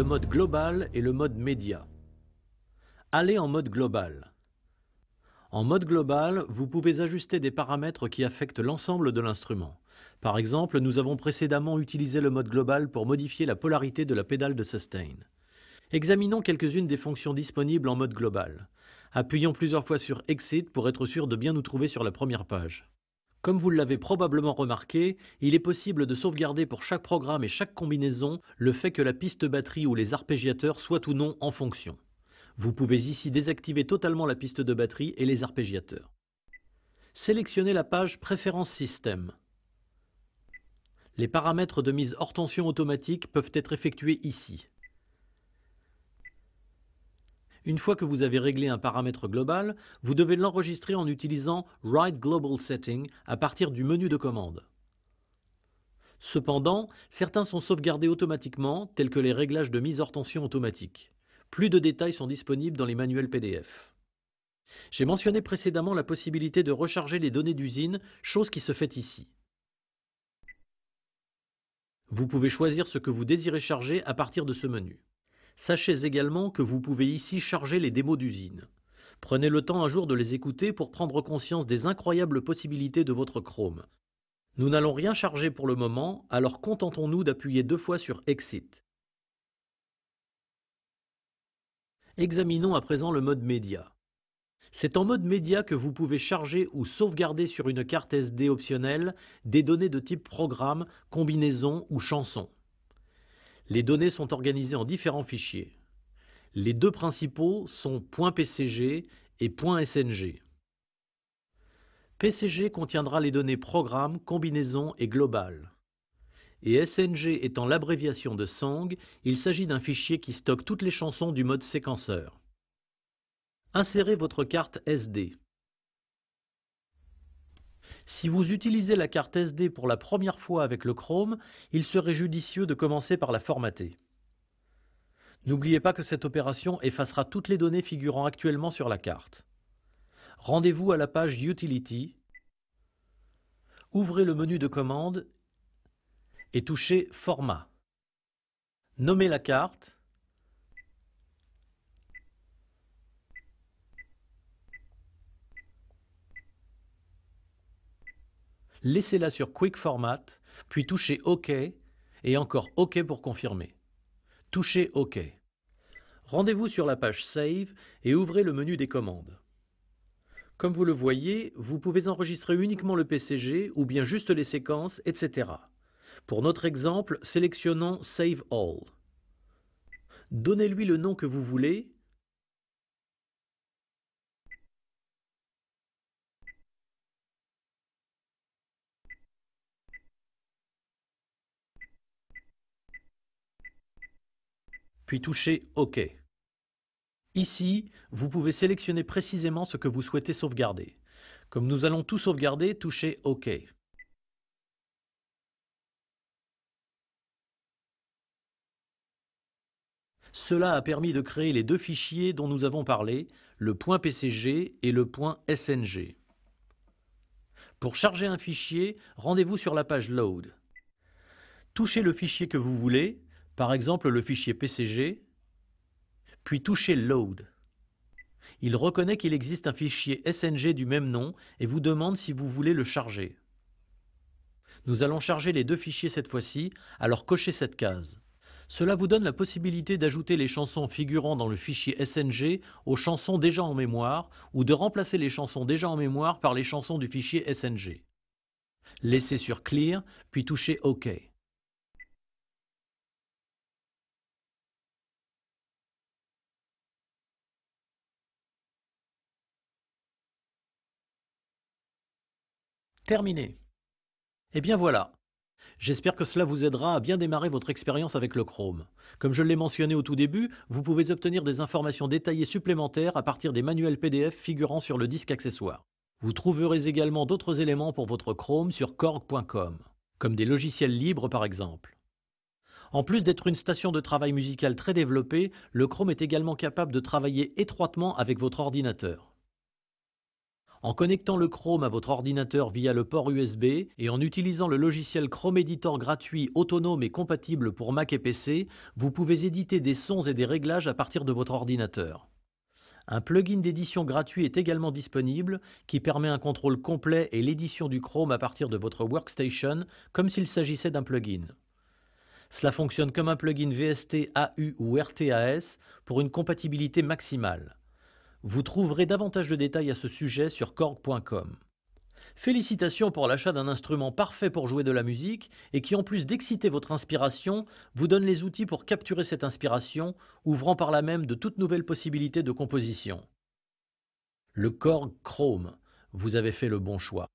le mode global et le mode média. Allez en mode global. En mode global, vous pouvez ajuster des paramètres qui affectent l'ensemble de l'instrument. Par exemple, nous avons précédemment utilisé le mode global pour modifier la polarité de la pédale de sustain. Examinons quelques-unes des fonctions disponibles en mode global. Appuyons plusieurs fois sur Exit pour être sûr de bien nous trouver sur la première page. Comme vous l'avez probablement remarqué, il est possible de sauvegarder pour chaque programme et chaque combinaison le fait que la piste batterie ou les arpégiateurs soient ou non en fonction. Vous pouvez ici désactiver totalement la piste de batterie et les arpégiateurs. Sélectionnez la page Préférences système. Les paramètres de mise hors tension automatique peuvent être effectués ici. Une fois que vous avez réglé un paramètre global, vous devez l'enregistrer en utilisant Write Global Setting à partir du menu de commande. Cependant, certains sont sauvegardés automatiquement, tels que les réglages de mise hors tension automatique. Plus de détails sont disponibles dans les manuels PDF. J'ai mentionné précédemment la possibilité de recharger les données d'usine, chose qui se fait ici. Vous pouvez choisir ce que vous désirez charger à partir de ce menu. Sachez également que vous pouvez ici charger les démos d'usine. Prenez le temps un jour de les écouter pour prendre conscience des incroyables possibilités de votre Chrome. Nous n'allons rien charger pour le moment, alors contentons-nous d'appuyer 2 fois sur Exit. Examinons à présent le mode média. C'est en mode média que vous pouvez charger ou sauvegarder sur une carte SD optionnelle des données de type programme, combinaison ou chanson. Les données sont organisées en différents fichiers. Les deux principaux sont .pcg et .sng. PCG contiendra les données programme, combinaison et global. Et SNG étant l'abréviation de Song, il s'agit d'un fichier qui stocke toutes les chansons du mode séquenceur. Insérez votre carte SD. Si vous utilisez la carte SD pour la première fois avec le Chrome, il serait judicieux de commencer par la formater. N'oubliez pas que cette opération effacera toutes les données figurant actuellement sur la carte. Rendez-vous à la page Utility, ouvrez le menu de commande et touchez Format. Nommez la carte, laissez-la sur Quick Format, puis touchez OK et encore OK pour confirmer. Touchez OK. Rendez-vous sur la page Save et ouvrez le menu des commandes. Comme vous le voyez, vous pouvez enregistrer uniquement le PCG ou bien juste les séquences, etc. Pour notre exemple, sélectionnons Save All. Donnez-lui le nom que vous voulez. Puis touchez OK. Ici, vous pouvez sélectionner précisément ce que vous souhaitez sauvegarder. Comme nous allons tout sauvegarder, touchez OK. Cela a permis de créer les deux fichiers dont nous avons parlé, le .pcg et le .sng. Pour charger un fichier, rendez-vous sur la page Load. Touchez le fichier que vous voulez, par exemple le fichier PCG, puis touchez Load. Il reconnaît qu'il existe un fichier SNG du même nom et vous demande si vous voulez le charger. Nous allons charger les deux fichiers cette fois-ci, alors cochez cette case. Cela vous donne la possibilité d'ajouter les chansons figurant dans le fichier SNG aux chansons déjà en mémoire ou de remplacer les chansons déjà en mémoire par les chansons du fichier SNG. Laissez sur Clear, puis touchez OK. Terminé. Et bien voilà. J'espère que cela vous aidera à bien démarrer votre expérience avec le Chrome. Comme je l'ai mentionné au tout début, vous pouvez obtenir des informations détaillées supplémentaires à partir des manuels PDF figurant sur le disque accessoire. Vous trouverez également d'autres éléments pour votre Chrome sur Korg.com, comme des logiciels libres par exemple. En plus d'être une station de travail musicale très développée, le Chrome est également capable de travailler étroitement avec votre ordinateur. En connectant le Chrome à votre ordinateur via le port USB et en utilisant le logiciel Chrome Editor gratuit, autonome et compatible pour Mac et PC, vous pouvez éditer des sons et des réglages à partir de votre ordinateur. Un plugin d'édition gratuit est également disponible qui permet un contrôle complet et l'édition du Chrome à partir de votre workstation comme s'il s'agissait d'un plugin. Cela fonctionne comme un plugin VST, AU ou RTAS pour une compatibilité maximale. Vous trouverez davantage de détails à ce sujet sur korg.com. Félicitations pour l'achat d'un instrument parfait pour jouer de la musique et qui, en plus d'exciter votre inspiration, vous donne les outils pour capturer cette inspiration, ouvrant par là même de toutes nouvelles possibilités de composition. Le Korg Chrome, vous avez fait le bon choix.